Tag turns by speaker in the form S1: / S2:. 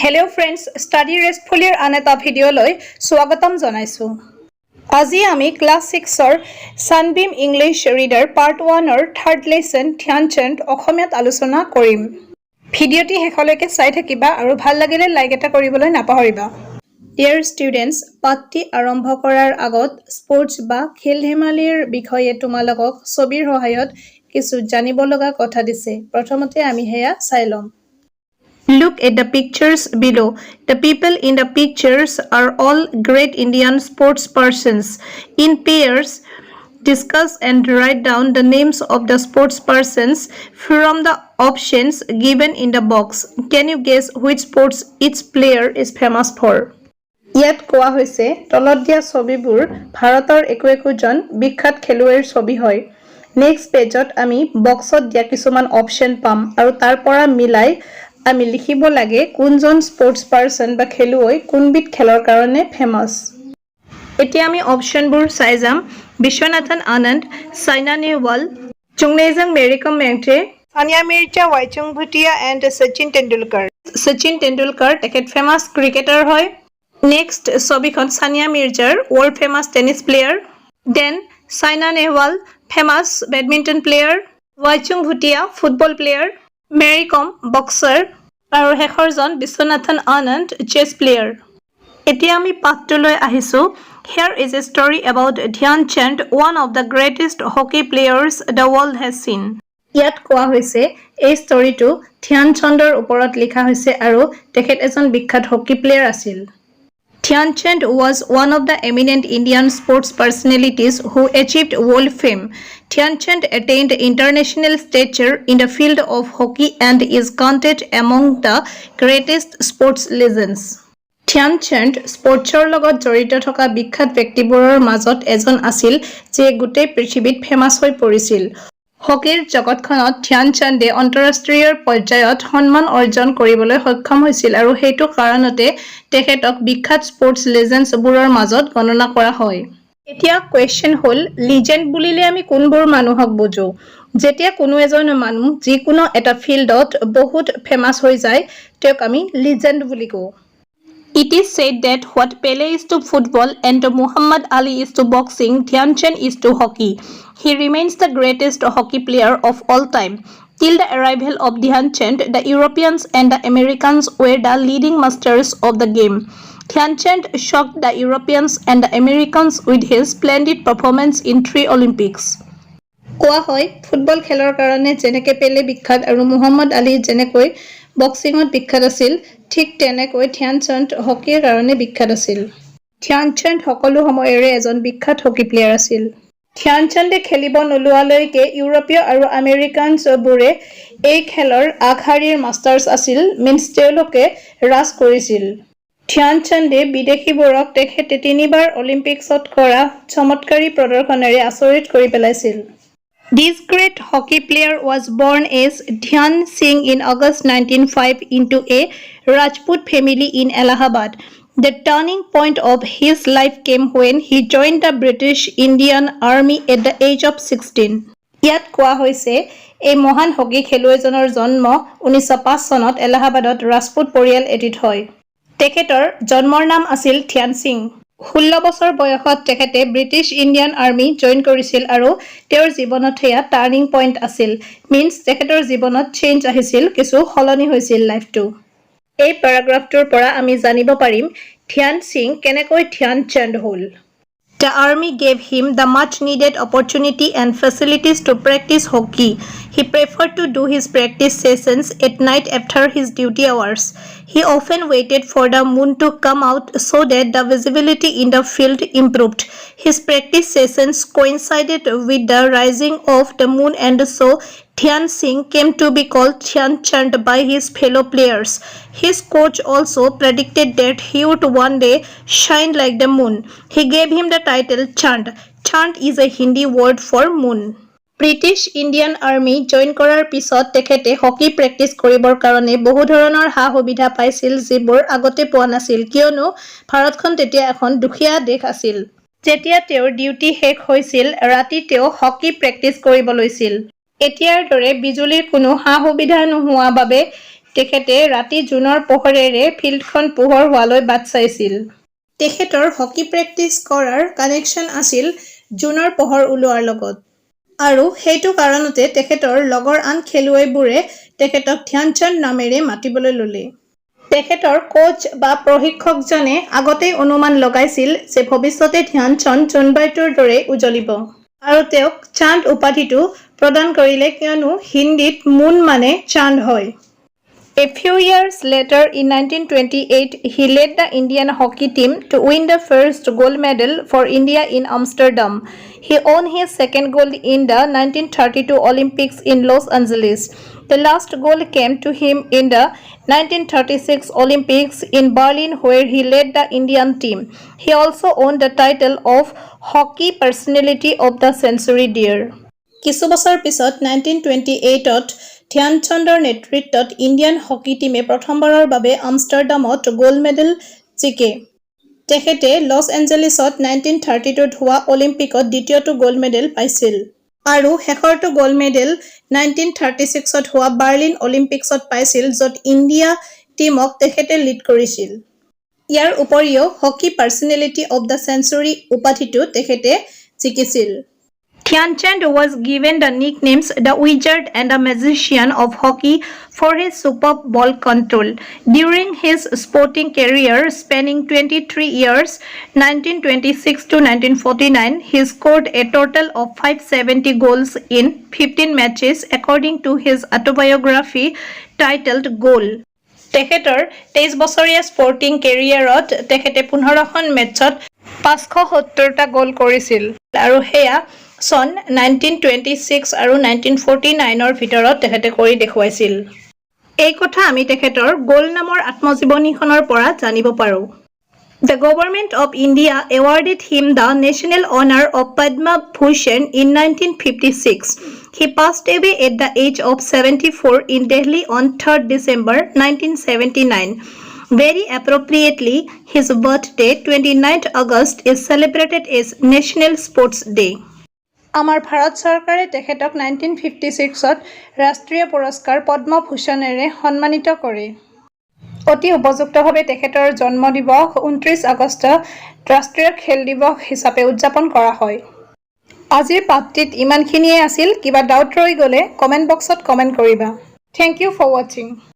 S1: Hello friends, Study Restfully আন এটা ভিডিঅ'লৈ স্বাগতম জনাইছো। আজি আমি ক্লাস 6 ৰ সানবিম ইংলিশ ৰিডাৰ পাৰ্ট 1 ৰ থাৰ্ড লেসন ধ্যানচন্দ অসমীয়াত আলোচনা কৰিম। ভিডিঅ'টি শেষলৈকে চাই থাকিবা আৰু ভাল লাগিলে লাইক এটা কৰিবলৈ নাপাহৰিবা। Dear students, পাঠটি আৰম্ভ কৰাৰ আগত স্পৰ্টছ বা খেল ধেমালিৰ বিষয়ে তোমালোকক ছবিৰ সহায়ত কিছু জানিব লগা কথা দিছে। প্ৰথমতে আমি হেয়া চাই লম। Look at the pictures below. The people in the pictures are all great Indian sports persons. In pairs, discuss and write down the names of the sports persons from the options given in the box. Can you guess which sports each player is famous for? ইয়াত কোৱা হৈছে তলত দিয়া ছবিবোৰ ভাৰতৰ একোজন বিখ্যাত খেলুৱৈৰ ছবি হয়। নেক্সট পেজত আমি বক্সত দিয়া কিছুমান অপচন পাম আৰু তাৰ পৰা মিলাই আমি লিখিব লাগে কোনজন স্পৰ্টছ পাৰ্সন বা খেলুৱৈ কোনবিধ খেলৰ কাৰণে ফেমাস। এতিয়া আমি অপচনবোৰ চাই যাম। বিশ্বনাথন আনন্দ, সাইনা নেহৱাল, চুংলেইজাং মেৰিকম মেংথে, সানিয়া মিৰ্জা, ৱাইচুং ভুটিয়া এণ্ড সচিন তেণ্ডুলকাৰ। সচিন তেণ্ডুলকাৰ তেখেত ফেমাস ক্ৰিকেটাৰ হয়। নেক্সট ছবিখন সানিয়া মিৰ্জাৰ world famous tennis player. Then Saina Nehwal famous badminton player. Baichung Bhutia football player. Mary Kom boxer আৰু শেষৰজন বিশ্বনাথন আনন্দ চেছ প্লেয়াৰ। এতিয়া আমি পাঠটোলৈ আহিছো। Here is a story about Dhyanchand, one of the greatest hockey players the world has seen. ইয়াত কোৱা হৈছে এই ষ্টৰীটো ধ্যানচন্দৰ ওপৰত লিখা হৈছে আৰু তেখেত এজন বিখ্যাত হকি প্লেয়াৰ আছিল। Dhyanchand was one of the eminent Indian sports personalities who achieved world fame. Dhyanchand attained international stature in the field of hockey and is counted among the greatest sports legends. Dhyanchand স্পৰ্টছৰ লগত জড়িত থকা বিখ্যাত ব্যক্তিবোৰৰ মাজত এজন আছিল যে গোটেই পৃথিৱীত ফেমাস হৈ পৰিছিল। হকিৰ জগতখনত ধ্যানচন্দে আন্তঃৰাষ্ট্ৰীয় পৰ্যায়ত সন্মান অৰ্জন কৰিবলৈ সক্ষম হৈছিল আৰু সেইটো কাৰণতে তেখেতক বিখ্যাত স্পৰ্টছ লেজেণ্ডছবোৰৰ মাজত গণনা কৰা হয়। এতিয়া কোৱেশ্চন হ'ল লিজেণ্ড বুলিলে আমি কোনবোৰ মানুহক বুজো? যেতিয়া কোনো এজন মানুহ যিকোনো এটা ফিল্ডত বহুত ফেমাস হৈ যায় তেওঁক আমি লিজেণ্ড বুলি কওঁ। It is said that what Pele is to football and Muhammad Ali is to boxing, Dhyanchand is to hockey. He remains the greatest hockey player of all time. Till the arrival of Dhyanchand, the Europeans and the Americans were the leading masters of the game. Dhyanchand shocked the Europeans and the Americans with his splendid performance in 3 Olympics. কোৱা হয় football খেলৰ কাৰণে যেনেকৈ পেলে বিখ্যাত আৰু মুহাম্মদ আলী যেনেকৈ বক্সিঙত বিখ্যাত আছিল ঠিক তেনেকৈ ধ্যানচন্দ হকিৰ কাৰণে বিখ্যাত আছিল। ধ্যানচন্দ সকলো সময়ৰে এজন বিখ্যাত হকি প্লেয়াৰ আছিল। ধ্যানচন্দে খেলিব নোলোৱালৈকে ইউৰোপীয় আৰু আমেৰিকানছবোৰে এই খেলৰ আগশাৰীৰ মাষ্টাৰ্ছ আছিল, মিনছ তেওঁলোকে ৰাজ কৰিছিল। ধ্যানচন্দে বিদেশীবোৰক তেখেতে 3বাৰ অলিম্পিক্সত কৰা চমৎকাৰী প্ৰদৰ্শনেৰে আচৰিত কৰি পেলাইছিল। This great hockey player was born as Dhyan Singh in August 1905 into a Rajput family in Allahabad. The turning point of his life came when he joined the British Indian Army at the age of 16. ইয়াত কোৱা হৈছে এই মহান hockey খেলুৱৈজনৰ জন্ম 1905 চনত এলাহাবাদত ৰাজপুত পৰিয়াল এটিত হয়। তেখেতৰ জন্মৰ নাম আছিল ধ্যান সিং। 16 বছৰ বয়সত তেখেতে ব্ৰিটিছ ইণ্ডিয়ান আৰ্মি জইন কৰিছিল আৰু তেওঁৰ জীৱনত সেয়া টাৰ্নিং পইণ্ট আছিল, মিনছ তেখেতৰ জীৱনত চেঞ্জ আহিছিল, কিছু সলনি হৈছিল লাইফটো। এই পেৰাগ্ৰাফটোৰ পৰা আমি জানিব পাৰিম ধ্যান সিং কেনেকৈ ধ্যানচন্দ হ'ল। The army gave him the much needed opportunity and facilities to practice hockey. He preferred to do his practice sessions at night after his duty hours. He often waited for the moon to come out so that the visibility in the field improved. His practice sessions coincided with the rising of the moon and so Dhyan Singh came to be called Dhyanchand by his fellow players. His coach also predicted that he would one day shine like the moon. He gave him the title Chand. Chand is a Hindi word for moon. British Indian army join কৰাৰ পিছত তেখেতে hockey practice কৰিবৰ কাৰণে বহু ধৰণৰ সা সুবিধা পাইছিল যিবোৰ আগতে পোৱা নাছিল, কিয়নো ভাৰতখন তেতিয়া এখন দুখীয়া দেশ আছিল। যেতিয়া তেওঁৰ ডিউটি শেষ হৈছিল ৰাতি তেওঁ হকি প্ৰেক্টিছ কৰিব লৈছিল। এতিয়াৰ দৰে বিজুলীৰ কোনো সা সুবিধা নোহোৱা বাবে তেখেতে ৰাতি জুনৰ পোহৰেৰে ফিল্ডখন পোহৰ হোৱালৈ বাট চাইছিল। তেখেতৰ হকী প্ৰেক্টিচ কৰাৰ কানেকশ্যন আছিল জুনৰ পোহৰ ওলোৱাৰ লগত। আৰু সেইটো কাৰণতে তেখেতৰ লগৰ আন খেলুৱৈবোৰে তেখেতক ধ্যানচাঁদ নামেৰে মাতিবলৈ ল'লে। তেখেতৰ কোচ বা প্ৰশিক্ষকজনে আগতেই অনুমান লগাইছিল যে ভৱিষ্যতে ধ্যানচাঁদ জোনবাইটোৰ দৰেই উজ্বলিব। আৰু তেওঁক চাঁদ উপাধিটো প্ৰদান কৰিলে কিয়নো হিন্দীত মুন মানে চাঁদ হয়। A few years later, in 1928, he led the Indian hockey team to win the first gold medal for India in Amsterdam. He won his second gold in the 1932 Olympics in Los Angeles. The last gold came to him in the 1936 Olympics in Berlin, where he led the Indian team. He also won the title of Hockey Personality of the Century there. কিছু বছৰ পিছত 1928ত ধ্যানচাঁদৰ নেতৃত্বত Indian hockey টীমে প্ৰথমবাৰৰ বাবে আমষ্টাৰডামত gold medal জিকে। তেখেতে loss এঞ্জেলিছত 1932ত হোৱা অলিম্পিকত দ্বিতীয়টো গ'ল্ড মেডেল পাইছিল। আৰু শেষৰটো গ'ল্ড মেডেল 1936ত হোৱা বাৰ্লিন অলিম্পিকছত পাইছিল, য'ত ইণ্ডিয়া টীমক তেখেতে লিড কৰিছিল। ইয়াৰ উপৰিও hockey personality of the century উপাধিটো তেখেতে জিকিছিল। Dhyanchand was given the nicknames the Wizard and the Magician of hockey for his superb ball control. During his sporting career spanning 23 years, 1926 to 1949, he scored a total of 570 goals in 15 matches, according to his autobiography titled Goal. তেখেতৰ 23 বছৰীয়া sporting কেৰিয়াৰত তেখেতে 15খন মেটছত 570টা গ'ল কৰিছিল আৰু সেয়া চন 1926 আৰু 1949ৰ ভিতৰত তেখেতে কৰি দেখুৱাইছিল। এই কথা আমি তেখেতৰ গ'ল নামৰ আত্মজীৱনীখনৰ পৰা জানিব পাৰোঁ। The government of India awarded him the national honor of Padma Bhushan in 1956. He passed away at the age of 74 in Delhi on 3rd December 1979. Very appropriately, his birthday, 29th August, is celebrated as National Sports Day. আমাৰ ভাৰত চৰকাৰে তেখেতক 1956ত ৰাষ্ট্ৰীয় পুৰস্কাৰ পদ্মভূষণেৰে সন্মানিত কৰে। অতি উপযুক্তভাৱে তেখেতৰ জন্ম দিৱস 29 আগষ্ট ৰাষ্ট্ৰীয় খেল দিৱস হিচাপে উদযাপন কৰা হয়। আজিৰ পাঠটিত ইমানখিনিয়ে আছিল। কিবা ডাউট ৰৈ গ'লে কমেণ্ট বক্সত কমেণ্ট কৰিবা। থেংক ইউ ফৰ ৱাচিং।